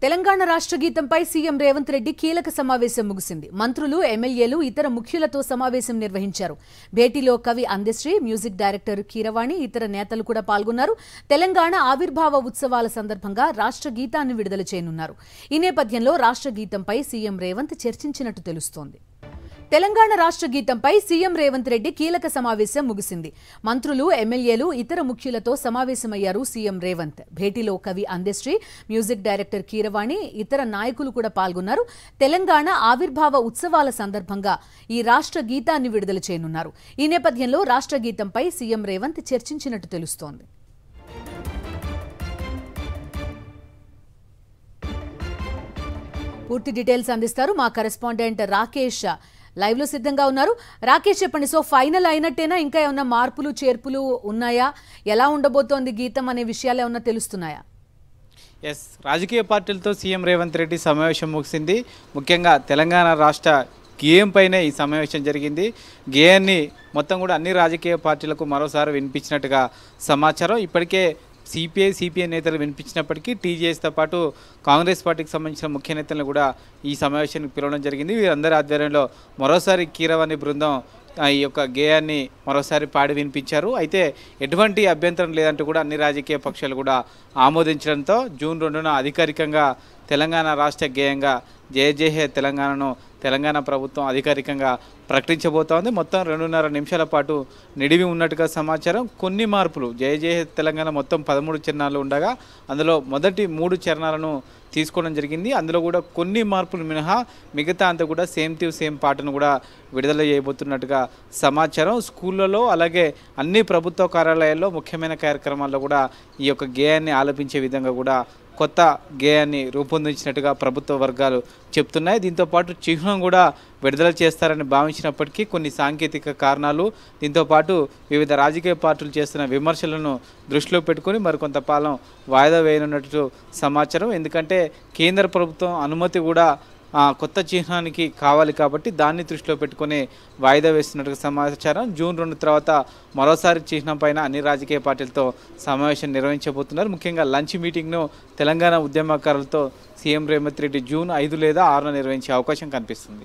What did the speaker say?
తెలంగాణ రాష్ట్ర గీతంపై సీఎం రేవంత్ రెడ్డి కీలక సమావేశం ముగిసింది. మంత్రులు, ఎమ్మెల్యేలు, ఇతర ముఖ్యులతో సమావేశం నిర్వహించారు. భేటీలో కవి అందశ్రీ, మ్యూజిక్ డైరెక్టర్ కీరవాణి, ఇతర నేతలు కూడా పాల్గొన్నారు. తెలంగాణ ఆవిర్భావ ఉత్సవాల సందర్భంగా రాష్ట్ర గీతాన్ని విడుదల చేయనున్నారు. ఈ నేపథ్యంలో రాష్ట్ర గీతంపై సీఎం రేవంత్ చర్చించినట్టు తెలుస్తోంది. తెలంగాణ రాష్ట్ర గీతంపై సీఎం రేవంత్ రెడ్డి కీలక సమావేశం ముగిసింది. మంత్రులు, ఎమ్మెల్యేలు, ఇతర ముఖ్యులతో సమావేశమయ్యారు సీఎం రేవంత్. భేటీలో కవి అందశ్రీ, మ్యూజిక్ డైరెక్టర్ కీరవాణి, ఇతర నాయకులు కూడా పాల్గొన్నారు. తెలంగాణ ఆవిర్భావ ఉత్సవాల సందర్భంగా ఈ రాష్ట్ర గీతాన్ని విడుదల చేయనున్నారు. ఈ నేపథ్యంలో రాష్ట్ర గీతంపై సీఎం రేవంత్ చర్చించినట్టు తెలుస్తోంది. పూర్తి డీటెయిల్స్ అందిస్తారు మా కరెస్పాండెంట్ రాకేష్. లైవ్ లో సిద్ధంగా ఉన్నారు. రాకేష్, చెప్పండి. సో ఫైనల్ అయినట్టేనా? ఇంకా ఏమన్నా మార్పులు చేర్పులు ఉన్నాయా? ఎలా ఉండబోతోంది గీతం అనే విషయాలు ఏమన్నా తెలుస్తున్నాయా? ఎస్, రాజకీయ పార్టీలతో సీఎం రేవంత్ రెడ్డి సమావేశం ముగిసింది. ముఖ్యంగా తెలంగాణ రాష్ట్ర గేయం పైనే ఈ సమావేశం జరిగింది. గేయాన్ని మొత్తం కూడా అన్ని రాజకీయ పార్టీలకు మరోసారి వినిపించినట్టుగా సమాచారం. ఇప్పటికే సిపిఐ నేతలు వినిపించినప్పటికీ టీజేఎస్తో పాటు కాంగ్రెస్ పార్టీకి సంబంధించిన ముఖ్య నేతలను కూడా ఈ సమావేశానికి పిలవడం జరిగింది. వీరందరి ఆధ్వర్యంలో మరోసారి కీరవాణి బృందం ఈ యొక్క గేయాన్ని మరోసారి పాడి వినిపించారు. అయితే ఎటువంటి అభ్యంతరం లేదంటూ కూడా అన్ని రాజకీయ పక్షాలు కూడా ఆమోదించడంతో జూన్ 2న అధికారికంగా తెలంగాణ రాష్ట్ర గేయంగా జయ జయ హే తెలంగాణను తెలంగాణ ప్రభుత్వం అధికారికంగా ప్రకటించబోతోంది. మొత్తం 2.5 నిమిషాల పాటు నిడివి ఉన్నట్టుగా సమాచారం. కొన్ని మార్పులు, జయ జయ హే తెలంగాణ మొత్తం 13 చరణాలు ఉండగా అందులో మొదటి 3 చరణాలను తీసుకోవడం జరిగింది. అందులో కూడా కొన్ని మార్పులు మినహా మిగతా అంతా కూడా సేమ్ పాటను కూడా విడుదల చేయబోతున్నట్టుగా సమాచారం. స్కూళ్ళలో అలాగే అన్ని ప్రభుత్వ కార్యాలయాల్లో ముఖ్యమైన కార్యక్రమాల్లో కూడా ఈ యొక్క గేయాన్ని ఆలపించే విధంగా కూడా కొత్త గేయాన్ని రూపొందించినట్టుగా ప్రభుత్వ వర్గాలు చెప్తున్నాయి. దీంతోపాటు చిహ్నం కూడా విడుదల చేస్తారని భావించినప్పటికీ కొన్ని సాంకేతిక కారణాలు, దీంతోపాటు వివిధ రాజకీయ పార్టీలు చేస్తున్న విమర్శలను దృష్టిలో పెట్టుకొని మరికొంత కాలం వాయిదా వేయనున్నట్టు సమాచారం. ఎందుకంటే కేంద్ర ప్రభుత్వం అనుమతి కూడా కొత్త చిహ్నానికి కావాలి కాబట్టి దాన్ని దృష్టిలో పెట్టుకుని వాయిదా వేస్తున్నట్టుగా సమాచారం. జూన్ 2 తర్వాత మరోసారి చిహ్నం పైన అన్ని రాజకీయ పార్టీలతో సమావేశం నిర్వహించబోతున్నారు. ముఖ్యంగా లంచ్ మీటింగ్ను తెలంగాణ ఉద్యమకారులతో సీఎం రేవంత్ రెడ్డి జూన్ 5 లేదా 6న నిర్వహించే అవకాశం కనిపిస్తుంది.